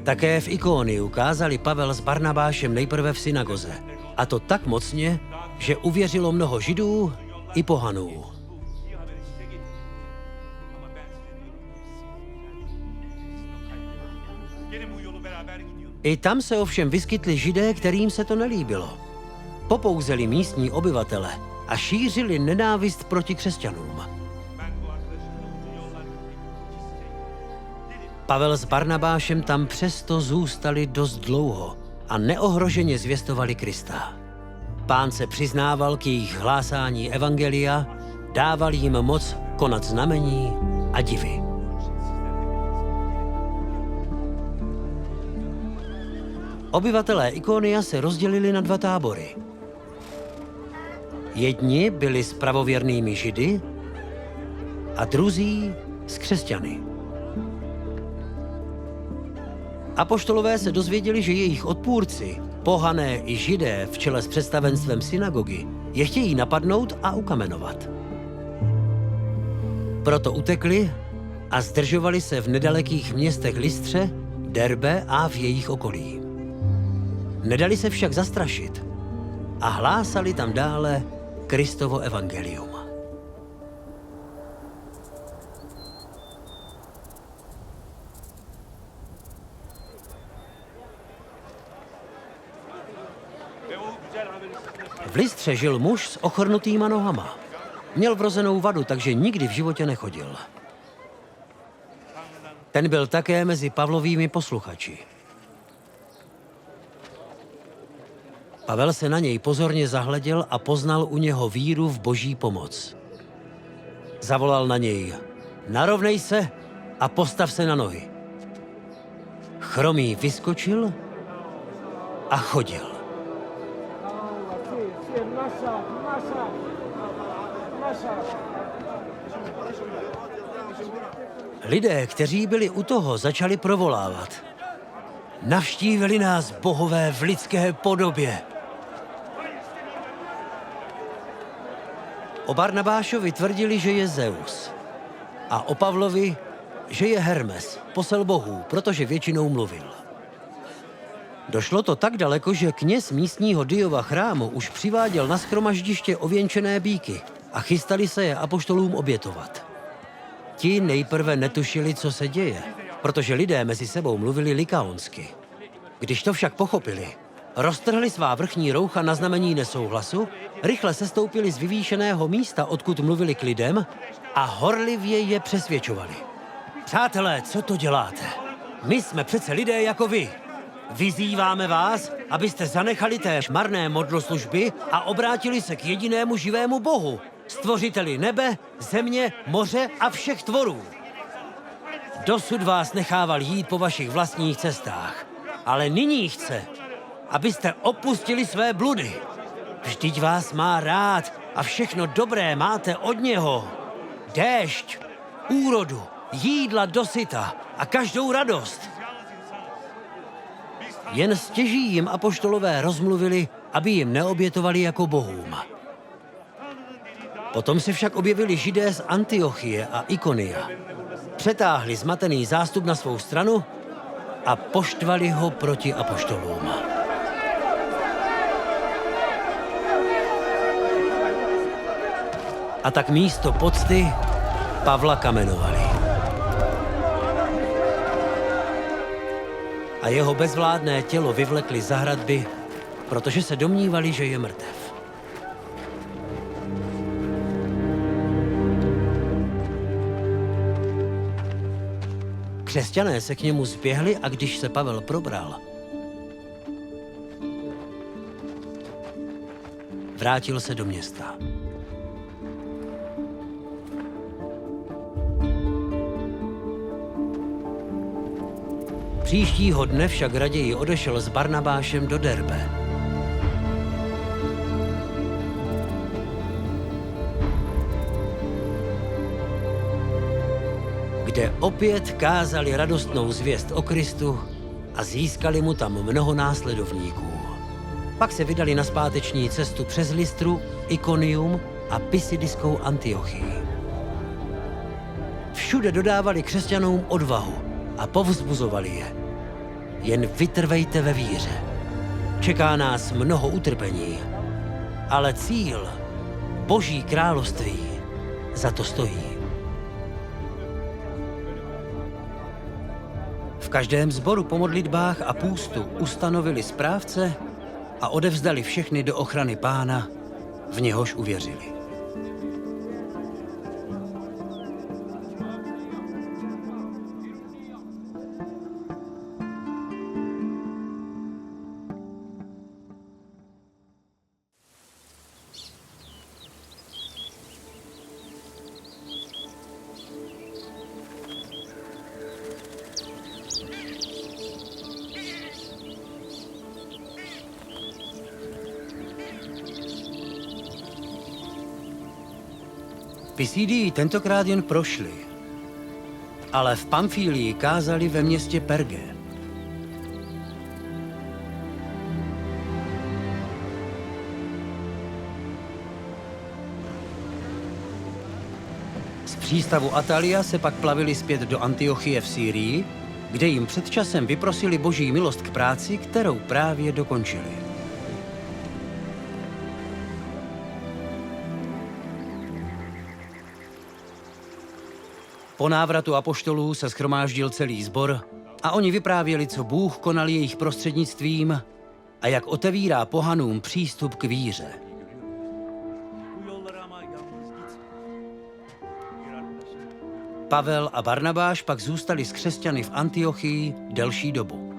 Také v Ikoniu kázali Pavel s Barnabášem nejprve v synagoze. A to tak mocně, že uvěřilo mnoho Židů i pohanů. I tam se ovšem vyskytli Židé, kterým se to nelíbilo. Popouzeli místní obyvatele a šířili nenávist proti křesťanům. Pavel s Barnabášem tam přesto zůstali dost dlouho a neohroženě zvěstovali Krista. Pán se přiznával k jejich hlásání evangelia, dával jim moc konat znamení a divy. Obyvatelé Ikonia se rozdělili na dva tábory. Jedni byli s pravověrnými Židy a druzí s křesťany. Apoštolové se dozvěděli, že jejich odpůrci, pohané i Židé v čele s představenstvem synagogy, je chtějí napadnout a ukamenovat. Proto utekli a zdržovali se v nedalekých městech Lystře, Derbe a v jejich okolí. Nedali se však zastrašit a hlásali tam dále Kristovo evangelium. V Lystře žil muž s ochrnutýma nohama. Měl vrozenou vadu, takže nikdy v životě nechodil. Ten byl také mezi Pavlovými posluchači. Pavel se na něj pozorně zahleděl a poznal u něho víru v Boží pomoc. Zavolal na něj: narovnej se a postav se na nohy. Chromý vyskočil a chodil. Lidé, kteří byli u toho, začali provolávat: navštívili nás bohové v lidské podobě. O Barnabášovi tvrdili, že je Zeus. A o Pavlovi, že je Hermes, posel bohů, protože většinou mluvil. Došlo to tak daleko, že kněz místního Diova chrámu už přiváděl na shromaždiště ověnčené býky a chystali se je apoštolům obětovat. Ti nejprve netušili, co se děje, protože lidé mezi sebou mluvili likaonsky. Když to však pochopili, roztrhli svá vrchní roucha na znamení nesouhlasu, rychle sestoupili z vyvýšeného místa, odkud mluvili k lidem, a horlivě je přesvědčovali. Přátelé, co to děláte? My jsme přece lidé jako vy. Vyzýváme vás, abyste zanechali té marné modloslužby a obrátili se k jedinému živému Bohu, stvořiteli nebe, země, moře a všech tvorů. Dosud vás nechával jít po vašich vlastních cestách, ale nyní chce, abyste opustili své bludy. Vždyť vás má rád a všechno dobré máte od něho. Déšť, úrodu, jídla dosyta a každou radost. Jen stěží jim apoštolové rozmluvili, aby jim neobětovali jako bohům. Potom se však objevili Židé z Antiochie a Ikonia. Přetáhli zmatený zástup na svou stranu a poštvali ho proti apoštolům. A tak místo pocty Pavla kamenovali. A jeho bezvládné tělo vyvlekli za hradby, protože se domnívali, že je mrtev. Křesťané se k němu zběhli a když se Pavel probral, vrátil se do města. Příštího dne však raději odešel s Barnabášem do Derbe. Kde opět kázali radostnou zvěst o Kristu a získali mu tam mnoho následovníků. Pak se vydali na zpáteční cestu přes Lystru, Ikonium a Pisidiskou Antiochii. Všude dodávali křesťanům odvahu a povzbuzovali je. jen vytrvejte ve víře. Čeká nás mnoho utrpení, ale cíl, Boží království, za to stojí. V každém sboru po modlitbách a půstu ustanovili správce a odevzdali všechny do ochrany Pána, v něhož uvěřili. Pisidii tentokrát jen prošli, ale v Pamfílii kázali ve městě Perge. Z přístavu Atalia se pak plavili zpět do Antiochie v Sýrii, kde jim před časem vyprosili Boží milost k práci, kterou právě dokončili. Po návratu apoštolů se shromáždil celý sbor a oni vyprávěli, co Bůh konal jejich prostřednictvím a jak otevírá pohanům přístup k víře. Pavel a Barnabáš pak zůstali s křesťany v Antiochii delší dobu.